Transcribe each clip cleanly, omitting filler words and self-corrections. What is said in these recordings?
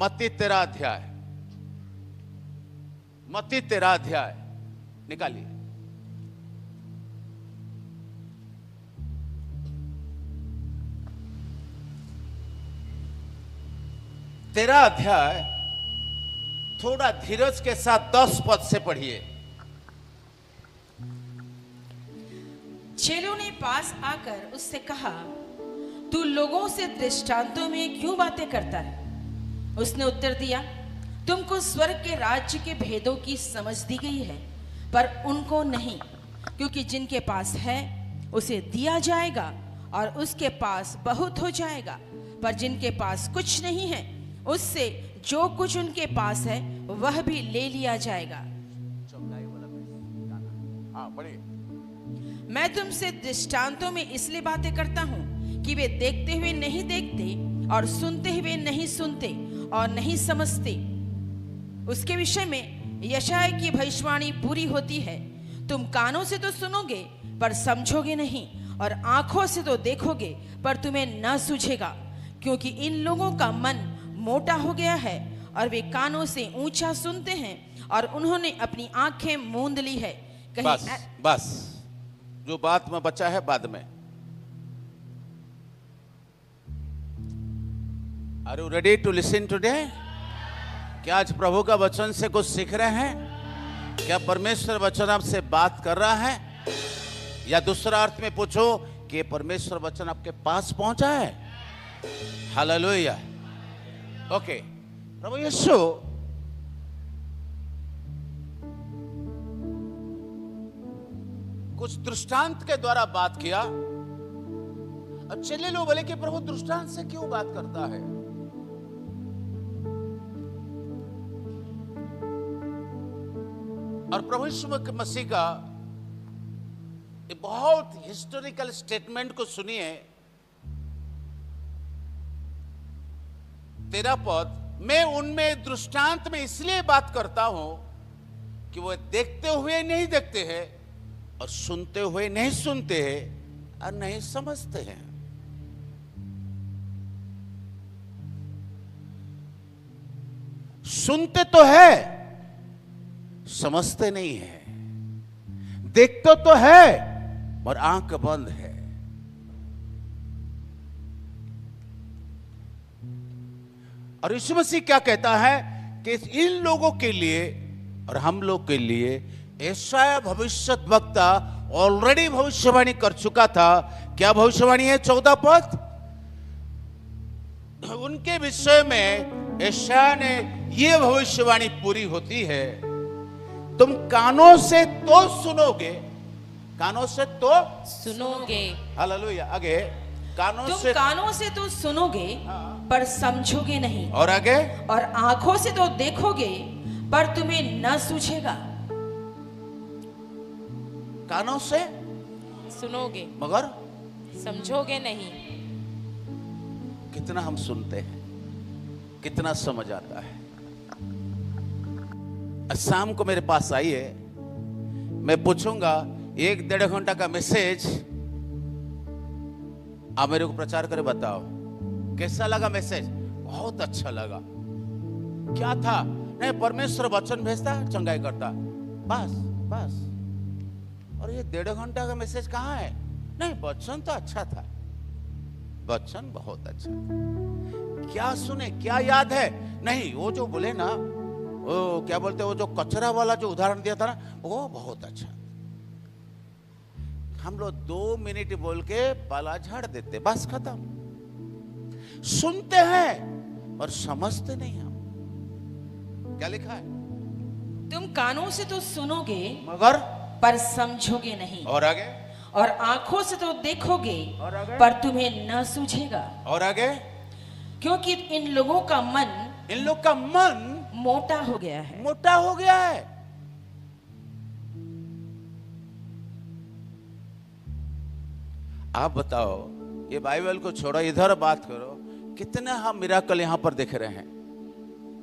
मत्ती 13 अध्याय, मत्ती 13 अध्याय निकालिए। तेरा अध्याय थोड़ा धीरज के साथ 10 पद से पढ़िए। चेलों ने पास आकर उससे कहा, तू लोगों से दृष्टांतों में क्यों बातें करता है? उसने उत्तर दिया, तुमको स्वर्ग के राज्य के भेदों की समझ दी गई है, पर उनको नहीं, क्योंकि जिनके पास है उसे दिया जाएगा और उसके पास बहुत हो जाएगा, पर जिनके पास कुछ नहीं है उससे जो कुछ उनके पास है वह भी ले लिया जाएगा। मैं तुमसे दृष्टांतों में इसलिए बातें करता हूं कि वे देखते हुए नहीं देखते और सुनते हुए नहीं सुनते और नहीं समझते। उसके विषय में यशायाह की भविष्यवाणी पूरी होती है, तुम कानों से तो सुनोगे पर समझोगे नहीं, और आंखों से तो देखोगे पर तुम्हें न सूझेगा, क्योंकि इन लोगों का मन मोटा हो गया है और वे कानों से ऊंचा सुनते हैं और उन्होंने अपनी आंखें मूंद ली है। बस जो बात में बचा है बाद में। Are you ready to listen today? क्या आज प्रभु का वचन से कुछ सीख रहे हैं? क्या परमेश्वर वचन आपसे बात कर रहा है? या दूसरा अर्थ में पूछो कि परमेश्वर वचन आपके पास पहुंचा है? हालेलुया। ओके, प्रभु यीशु कुछ दृष्टांत के द्वारा बात किया। अब चेले लोग बोले कि प्रभु दृष्टांत से क्यों बात करता है? और प्रभु यीशु मसीह का एक बहुत हिस्टोरिकल स्टेटमेंट को सुनिए। 13 पद, मैं उनमें दृष्टांत में इसलिए बात करता हूं कि वो देखते हुए नहीं देखते हैं और सुनते हुए नहीं सुनते हैं और नहीं समझते हैं। सुनते तो है, समझते नहीं है। देखते तो है और आंख बंद है। और यीशु मसीह क्या कहता है कि इन लोगों के लिए और हम लोग के लिए यशायाह भविष्यद्वक्ता ऑलरेडी भविष्यवाणी कर चुका था। क्या भविष्यवाणी है? 14 पद। उनके विषय में यशायाह ने यह भविष्यवाणी पूरी होती है, तुम कानों से तो सुनोगे, कानों से तो सुनोगे। हालेलुया। आगे, तुम कानों से तो सुनोगे पर समझोगे नहीं, और आगे, और आंखों से तो देखोगे पर तुम्हें न सूझेगा। कानों से सुनोगे मगर समझोगे नहीं। कितना हम सुनते हैं, कितना समझ आता है। शाम को मेरे पास आइए, मैं पूछूंगा 1-1.5 घंटा का मैसेज आप मेरे को प्रचार करे बताओ कैसा लगा मैसेज? बहुत अच्छा लगा। क्या था? नहीं, परमेश्वर वचन भेजता, चंगाई करता, बस बस। और ये 1.5 घंटा का मैसेज कहाँ है? नहीं, वचन तो अच्छा था, वचन बहुत अच्छा था। क्या सुने, क्या याद है? नहीं, वो जो बोले ना, वो क्या बोलते, वो जो कचरा वाला जो उदाहरण दिया था ना, वो बहुत अच्छा। हम लोग 2 मिनट बोल के पाला झाड़ देते, बस खत्म। सुनते हैं और समझते नहीं हम। क्या लिखा है? तुम कानों से तो सुनोगे मगर पर समझोगे नहीं, और आगे, और आंखों से तो देखोगे और आगे, पर तुम्हें न सूझेगा। और आगे, क्योंकि इन लोगों का मन मोटा हो गया है। मोटा हो गया है। आप बताओ, ये बाइबल को छोड़ो, इधर बात करो, कितने हम मिराकल यहां पर देख रहे हैं?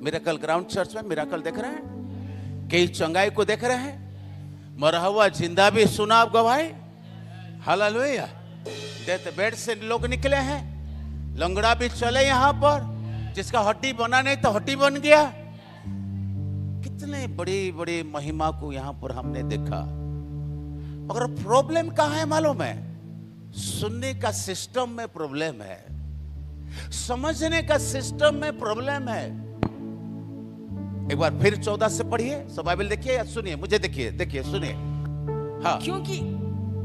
मिराकल ग्राउंड चर्च में मिराकल देख रहे हैं, कई चंगाई को देख रहे हैं, मरा हुआ जिंदा भी सुना आप गवाही। हालेलुया। डेथ बेड से लोग निकले हैं, लंगड़ा भी चले यहां पर, जिसका हड्डी बना नहीं तो हड्डी बन गया। कितने बड़ी बड़ी महिमा को यहां पर हमने देखा, मगर प्रॉब्लम कहां है मालूम है? सुनने का सिस्टम में प्रॉब्लम है, समझने का सिस्टम में प्रॉब्लम है। एक बार फिर 14 से पढ़िए, सब बाइबल देखिए या सुनिए, मुझे देखिए सुनिए। हाँ क्योंकि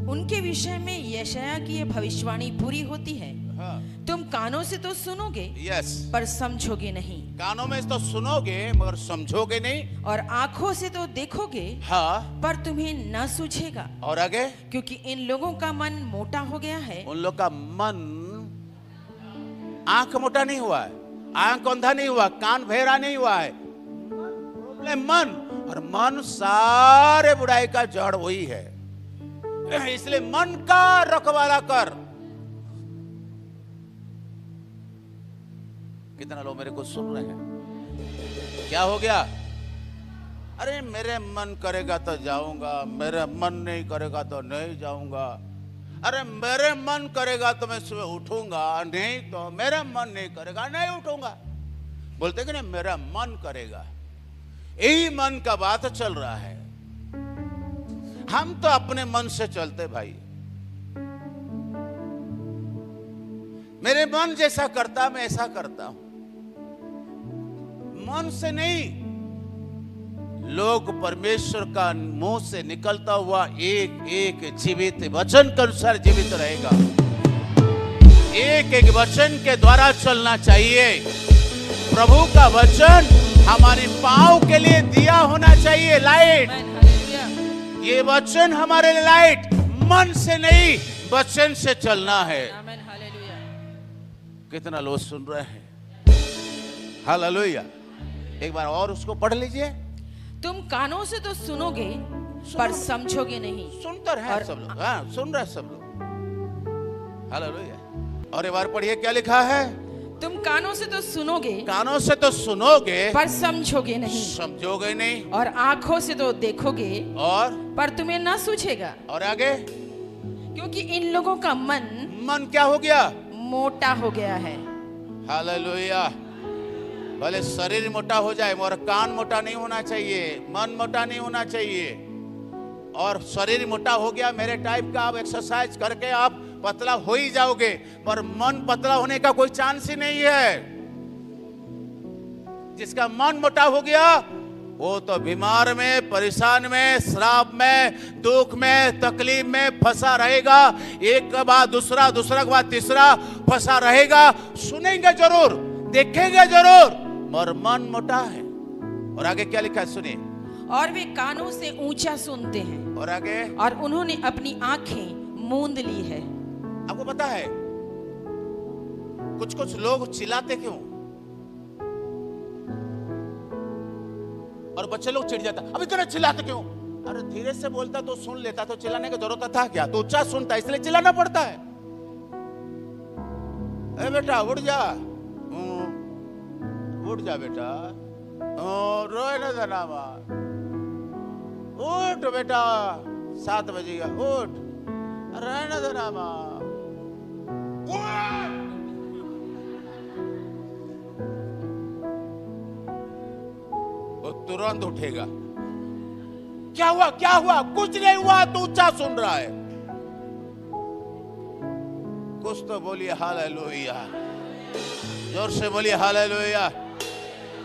उनके विषय में यशायाह की ये भविष्यवाणी पूरी होती है, हाँ, तुम कानों से तो सुनोगे यस, पर समझोगे नहीं, कानों में तो सुनोगे मगर समझोगे नहीं, और आंखों से तो देखोगे हाँ, पर तुम्हें न सूझेगा, और आगे, क्योंकि इन लोगों का मन मोटा हो गया है। उन लोग का मन, आंख मोटा नहीं हुआ है, आंख अंधा नहीं हुआ, कान बहरा नहीं हुआ है, प्रॉब्लम मन, और मन सारे बुराई का जड़ वही है। इसलिए मन का रखवाला कर। कितना लोग मेरे को सुन रहे हैं? क्या हो गया? अरे मेरे मन करेगा तो जाऊंगा, मेरा मन नहीं करेगा तो नहीं जाऊंगा, अरे मेरे मन करेगा तो मैं सुबह उठूंगा, नहीं तो मेरा मन नहीं करेगा नहीं उठूंगा। बोलते कि नहीं, मेरा मन करेगा। यही मन का बात चल रहा है। हम तो अपने मन से चलते भाई, मेरे मन जैसा करता मैं ऐसा करता हूं, मन से नहीं। लोग परमेश्वर का मुंह से निकलता हुआ एक एक जीवित वचन के अनुसार जीवित रहेगा। एक एक वचन के द्वारा चलना चाहिए। प्रभु का वचन हमारी पांव के लिए दिया होना चाहिए, लाइट। ये वचन हमारे लिए लाइट, मन से नहीं वचन से चलना है। कितना लोग सुन रहे हैं? हालेलुया। एक बार और उसको पढ़ लीजिए। तुम कानों से तो सुनोगे पर समझोगे नहीं। सुनते रहे सब लोग, हाँ सुन रहे सब लोग। हालेलुया। और एक बार पढ़िए, क्या लिखा है? तुम कानों से तो सुनोगे, कानों से तो सुनोगे पर समझोगे नहीं, समझोगे नहीं, और आंखों से तो देखोगे और पर तुम्हें ना सूझेगा। और आगे, क्योंकि इन लोगों का मन क्या हो गया? मोटा हो गया है। हालेलुया। भले शरीर मोटा हो जाए मगर कान मोटा नहीं होना चाहिए, मन मोटा नहीं होना चाहिए। और शरीर मोटा हो गया मेरे टाइप का, आप एक्सरसाइज करके आप पतला हो ही जाओगे, पर मन पतला होने का कोई चांस ही नहीं है। जिसका मन मोटा हो गया वो तो बीमार में, परेशान में, श्राप में, दुख में, तकलीफ में फंसा रहेगा। एक के बाद दूसरा, दूसरा के बाद तीसरा फंसा रहेगा। सुनेंगे जरूर, देखेंगे जरूर, मगर मन मोटा है। और आगे क्या लिखा है सुनिए। और वे कानों से ऊंचा सुनते हैं, और आगे, और उन्होंने अपनी आंखें मूंद ली है। आपको पता है कुछ कुछ लोग चिल्लाते क्यों? और बच्चे लोग चिढ़ जाता, अब इतना चिल्लाते क्यों? अरे धीरे से बोलता तो सुन लेता, तो चिल्लाने की जरूरत था क्या? तो ऊंचा सुनता इसलिए चिल्लाना पड़ता है। ए बेटा उठ जा, उठ जा बेटा, रोए ना देना मां, उठ बेटा 7 बजेगा, उठ, रहने देना मां, वो तुरंत उठेगा। क्या हुआ? क्या हुआ? कुछ नहीं हुआ, तो ऊंचा सुन रहा है। कुछ तो बोलिए हालेलुया, जोर से बोलिए हालेलुया।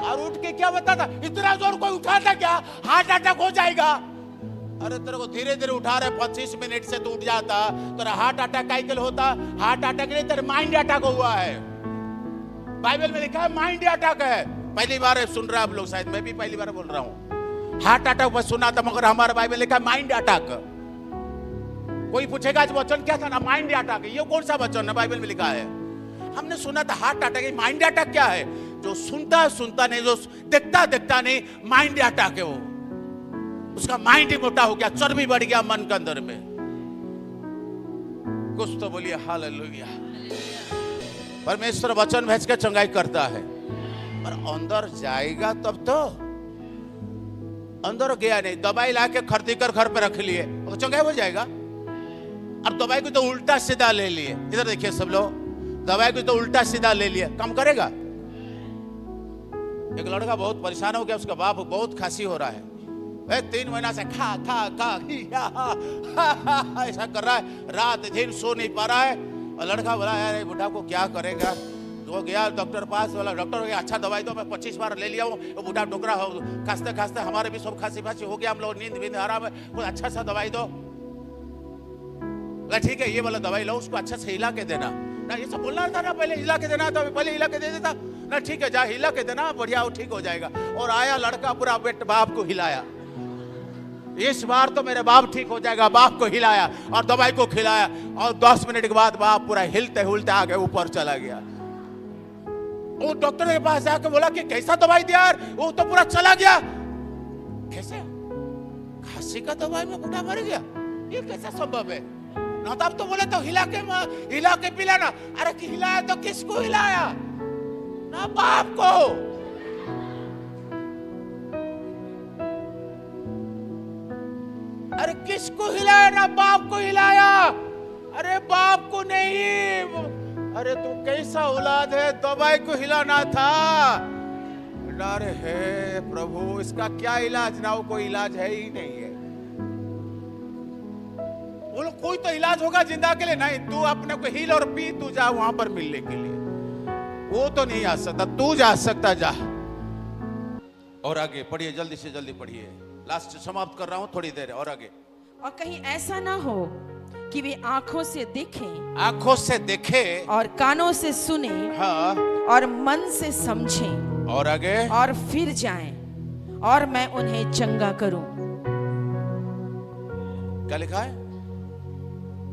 और उठ के क्या बताता? इतना जोर कोई उठाता क्या? हार्ट अटैक हो जाएगा। अरे तेरे को धीरे धीरे उठा रहे, 25 मिनट से तू उठ जाता, तेरा हार्ट अटैक का ही होता। हार्ट अटैक नहीं, तेरे माइंड अटैक हुआ है। बाइबल में लिखा है माइंड अटैक है। पहली बार सुन रहे आप लोग, शायद मैं भी पहली बार बोल रहा हूँ। हार्ट अटैक बस सुना था, मगर हमारा बाइबल लिखा है माइंड अटैक। कोई पूछेगा आज वचन क्या था ना, माइंड अटैक। ये कौन सा वचन है? बाइबल में लिखा है। हमने सुना था हार्ट अटैक, माइंड अटैक क्या है? जो सुनता सुनता नहीं, जो देखता देखता नहीं, माइंड अटैक है वो। उसका माइंड ही मोटा हो गया, चर्बी बढ़ गया मन के अंदर में। कुछ तो बोलिए हालेलुया। परमेश्वर वचन भेज के चंगाई करता है, पर अंदर जाएगा तब तो। अंदर गया नहीं, दवाई लाके खरीदी कर घर पे रख लिए, वो चंगाई हो जाएगा। अब दवाई को तो उल्टा सीधा ले लिए। इधर देखिए सब लोग, दवाई को तो उल्टा सीधा ले लिए, काम करेगा? एक लड़का बहुत परेशान हो गया, उसका बाप बहुत खांसी हो रहा है, 3 महीना से खा खा खा ऐसा कर रहा है, रात दिन सो नहीं पा रहा है। और लड़का बोला यार बुढ़ा को क्या करेगा, तो गया डॉक्टर पास, बोला डॉक्टर हो गया अच्छा दवाई दो, मैं 25 बार ले लिया हूँ। वो बुढ़ा टोकरा हो खांसते खांसते हमारे भी सब खांसी फांसी हो गया, हम लोग नींद आराम है, कोई अच्छा सा दवाई दो। ठीक है ये वाला दवाई लो, उसको अच्छा से हिला के देना ना, ये सब बोलना था ना, पहले हिला के देना था, पहले हिला के दे देता ना, ठीक है जा हिला के देना, बढ़िया वो ठीक हो जाएगा। और आया लड़का पूरा बेट बाप को हिलाया, इस बार तो मेरे बाप ठीक हो जाएगा, बाप को हिलाया और दवाई को खिलाया, और 10 मिनट के बाद बाप पूरा हिलते हुलते आगे ऊपर चला गया। वो डॉक्टर के पास जाके बोला कि कैसा दवाई दिया यार, वो तो पूरा चला गया। कैसे खांसी का दवाई में बूढ़ा मर गया, ये कैसा संभव है ना? तब तो बोले तो हिला के पिलाना। अरे कि हिलाया तो किसको हिलाया ना, बाप को। अरे किसको हिलाया ना, बाप को हिलाया। अरे बाप को नहीं, अरे तू कैसा औलाद है, दवाई को हिलाना था। अरे हे प्रभु इसका क्या इलाज, ना वो कोई इलाज है ही नहीं है। बोलो कोई तो इलाज होगा जिंदा के लिए, नहीं तू अपने को हिल और पी, तू जा वहां पर मिलने के लिए, वो तो नहीं आ सकता, तू जा सकता, जा। और आगे पढ़िए, जल्दी से जल्दी पढ़िए, लास्ट समाप्त कर रहा हूं, थोड़ी देर और आगे। और कहीं ऐसा ना हो कि वे आंखों से देखें, आंखों से देखे और कानों से सुने, हाँ, और मन से समझें, और आगे, और फिर जाएं और मैं उन्हें चंगा करूं। क्या लिखा है?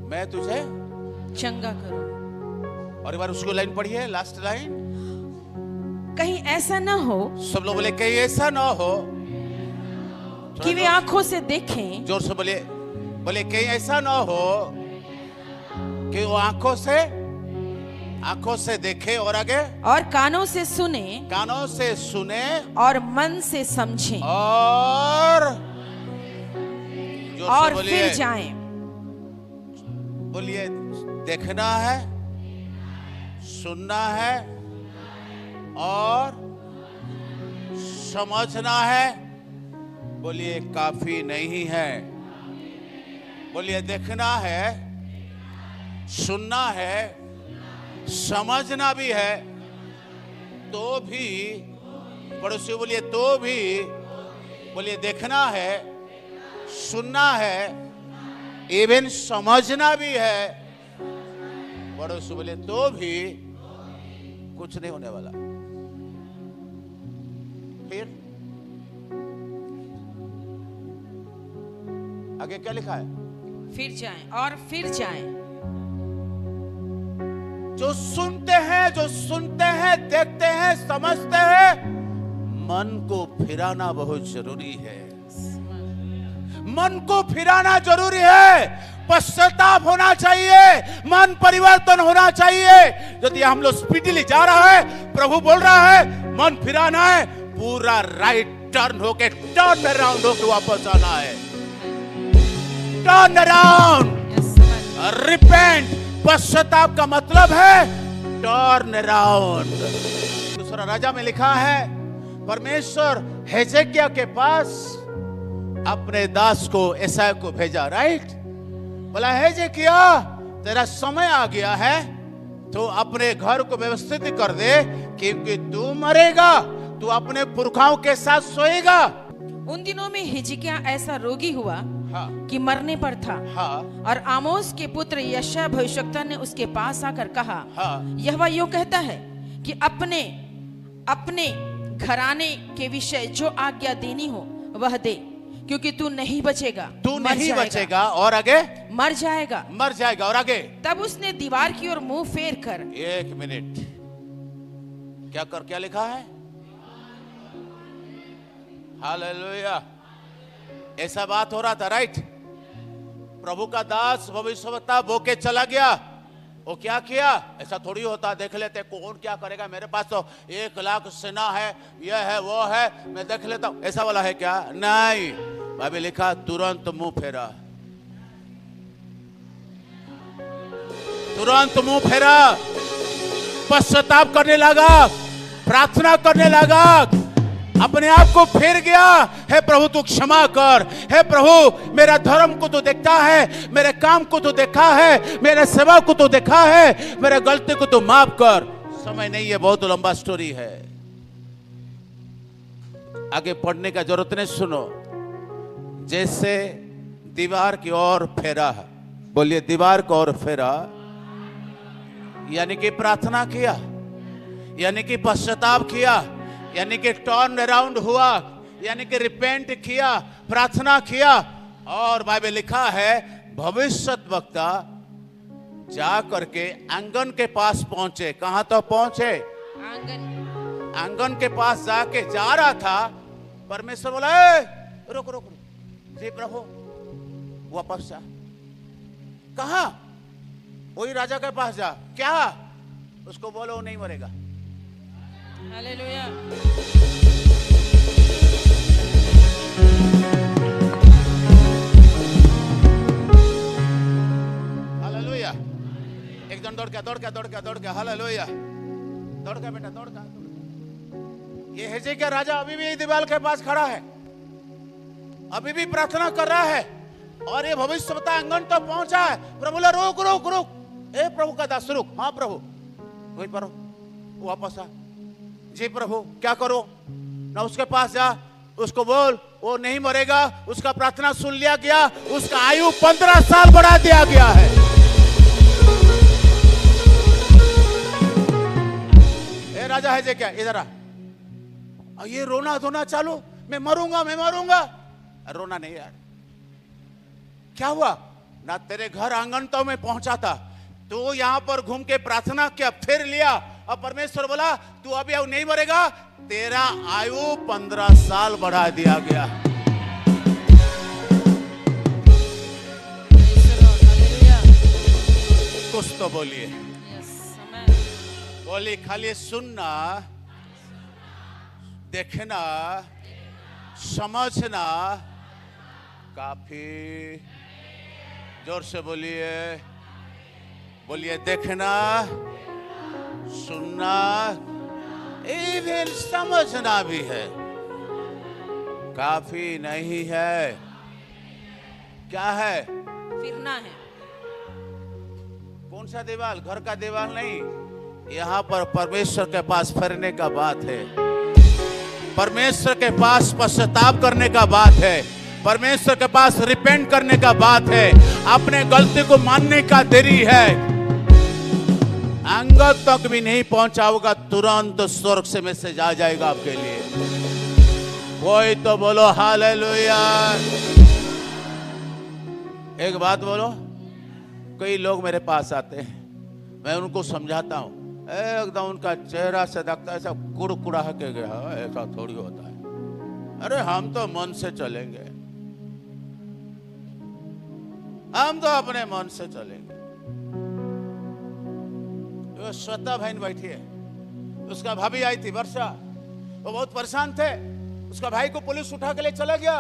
मैं तुझे चंगा करूं। और एक बार उसको लाइन पढ़िए, लास्ट लाइन। कहीं ऐसा ना हो, सब लोग बोले कहीं ऐसा ना हो कि वे आंखों से देखें, जोर से बोले, बोले कहीं ऐसा ना हो कि वो आंखों से देखे, और आगे, और कानों से सुने, कानों से सुने, और मन से समझें, और फिर जाएं। बोलिए देखना है, सुनना है और समझना है। बोलिए काफी नहीं है। बोलिए देखना है, सुनना है, समझना भी है, तो भी, पड़ोसी बोलिए तो भी, बोलिए देखना है, सुनना है, इवन समझना भी है, पड़ोसी बोले तो भी कुछ नहीं होने वाला। फिर आगे क्या लिखा है? फिर जाएं और फिर जाएं। जो सुनते हैं, देखते हैं, समझते हैं, मन को फिराना बहुत जरूरी है। मन को फिराना जरूरी है, पश्चाताप होना चाहिए, मन परिवर्तन होना चाहिए। यदि हम लोग स्पीडली जा रहा है, प्रभु बोल रहा है मन फिराना है, पूरा राइट टर्न होके, टर्न अराउंड होके वापस आना है। टर्न अराउंड, रिपेंट, पश्चाताप का मतलब है टर्न अराउंड। दूसरा राजा में लिखा है, परमेश्वर हेजेकिया के पास अपने दास को एसाया को भेजा, राइट? बोला हेजेकिया तेरा समय आ गया है, तो अपने घर को व्यवस्थित कर दे, क्योंकि तू मरेगा, तू अपने पुरखाओं के साथ सोएगा। उन दिनों में हिजकिय्याह ऐसा रोगी हुआ, हाँ, कि मरने पर था। हाँ, और आमोस के पुत्र यशायाह भविष्यवक्ता ने उसके पास आकर कहा, हाँ, यहोवा यूं कहता है कि अपने अपने घराने के विषय जो आज्ञा देनी हो वह दे, क्योंकि तू नहीं बचेगा, तू नहीं बचेगा, और आगे मर जाएगा, मर जाएगा, और आगे। तब उसने दीवार की ओर मुंह फेर कर, 1 मिनट, क्या लिखा है? हालेलुया। ऐसा बात हो रहा था, राइट? प्रभु का दास भविष्यवक्ता बोके चला गया, वो क्या किया? ऐसा थोड़ी होता, देख लेते कौन क्या करेगा, मेरे पास तो 1 लाख सेना है, यह है वो है, मैं देख लेता हूं, ऐसा वाला है क्या? नहीं, बाइबल लिखा तुरंत मुंह फेरा, तुरंत मुंह फेरा, पश्चाताप करने लगा, प्रार्थना करने लगा, अपने आप को फेर गया। हे प्रभु तू क्षमा कर, हे प्रभु मेरा धर्म को तो देखता है, मेरे काम को तो देखा है, मेरे सेवा को तो देखा है, मेरे गलती को तो माफ कर। समय नहीं है, बहुत लंबा स्टोरी है, आगे पढ़ने का जरूरत नहीं। सुनो, जैसे दीवार की ओर फेरा, बोलिए दीवार की ओर फेरा, यानी कि प्रार्थना किया, यानी कि पश्चाताप किया, यानी कि टर्न अराउंड हुआ, यानी कि रिपेंट किया, प्रार्थना किया। और बाइबल लिखा है भविष्यद्वक्ता जा करके आंगन के पास पहुंचे। कहां तो पहुंचे? आंगन। आंगन के पास जाके जा रहा था, परमेश्वर बोला रुक रुक रुक, जी प्रभु वापस जा। कहा? वही राजा के पास जा। क्या? उसको बोलो वो नहीं मरेगा। हालेलुया। हालेलुया। एक जन दौड़ के हालेलुया, दौड़ के बेटा दौड़ का। ये हिजकिय्याह राजा अभी भी दीवार के पास खड़ा है, अभी भी प्रार्थना कर रहा है, और ये भविष्यवक्ता आंगन तो पहुंचा है। प्रभु बोला रुक रुक रुक, ए प्रभु का दास रुक। हाँ प्रभु, वही प्रभु वापस आ। जी प्रभु क्या करो? ना उसके पास जा, उसको बोल वो नहीं मरेगा, उसका प्रार्थना सुन लिया गया, उसका आयु 15 साल बढ़ा दिया गया है। ए राजा है जे क्या, इधर आ। ये रोना धोना चालू, मैं मरूंगा मैं मरूंगा। रोना नहीं यार, क्या हुआ? ना तेरे घर आंगन तो मैं पहुंचा था, तू यहां पर घूम के प्रार्थना किया, फिर लिया, और परमेश्वर बोला तू अभी अब नहीं मरेगा, तेरा आयु 15 साल बढ़ा दिया गया। कुछ तो बोलिए, बोलिए। खाली सुनना, देखना, समझना काफी। जोर से बोलिए, बोलिए देखना, सुनना, इवन समझना भी है, काफी नहीं है। क्या है? फिरना है। कौन सा दीवार? घर का दीवार नहीं, यहाँ पर परमेश्वर के पास फिरने का बात है, परमेश्वर के पास पश्चाताप करने का बात है, परमेश्वर के पास रिपेंट करने का बात है, अपने गलती को मानने का देरी है। आंगन तक भी नहीं पहुंचा होगा, तुरंत स्वर्ग से मैसेज आ जाएगा आपके लिए। कोई तो बोलो हालेलुया। एक बात बोलो, कई लोग मेरे पास आते हैं, मैं उनको समझाता हूं, एकदम उनका चेहरा से लगता है ऐसा कुड़कुड़ा के गया, ऐसा थोड़ी होता है। अरे हम तो मन से चलेंगे, हम तो अपने मन से चलेंगे। वो श्वेता बहन बैठी है, उसका भाभी आई थी वर्षा, वो बहुत परेशान थे, उसका भाई को पुलिस उठा के ले चला गया,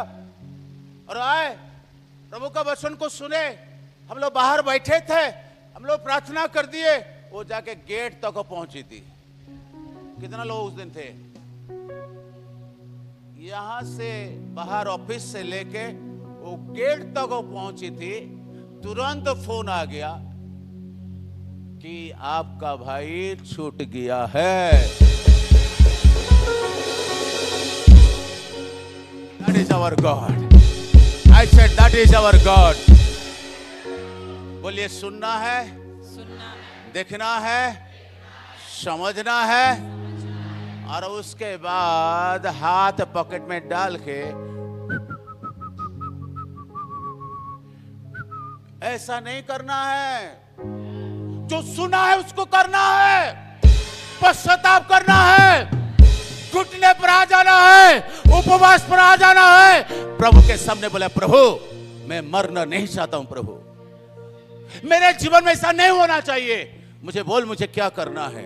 और आए प्रभु का वचन को सुने। हम लोग बाहर बैठे थे, हम लोग प्रार्थना कर दिए, वो जाके गेट तक पहुंची थी। कितना लोग उस दिन थे? यहां से बाहर ऑफिस से लेके वो गेट तक पहुंची थी, तुरंत फोन आ गया कि आपका भाई छूट गया है। That is our God. I said that is our God. बोलिए सुनना है, सुनना, देखना है, समझना है, और उसके बाद हाथ पॉकेट में डाल के ऐसा नहीं करना है। जो सुना है उसको करना है, पश्चाताप करना है, घुटने पर आ जाना है, उपवास पर आ जाना है, प्रभु के सामने बोला प्रभु मैं मरना नहीं चाहता हूं, प्रभु मेरे जीवन में ऐसा नहीं होना चाहिए, मुझे बोल मुझे क्या करना है।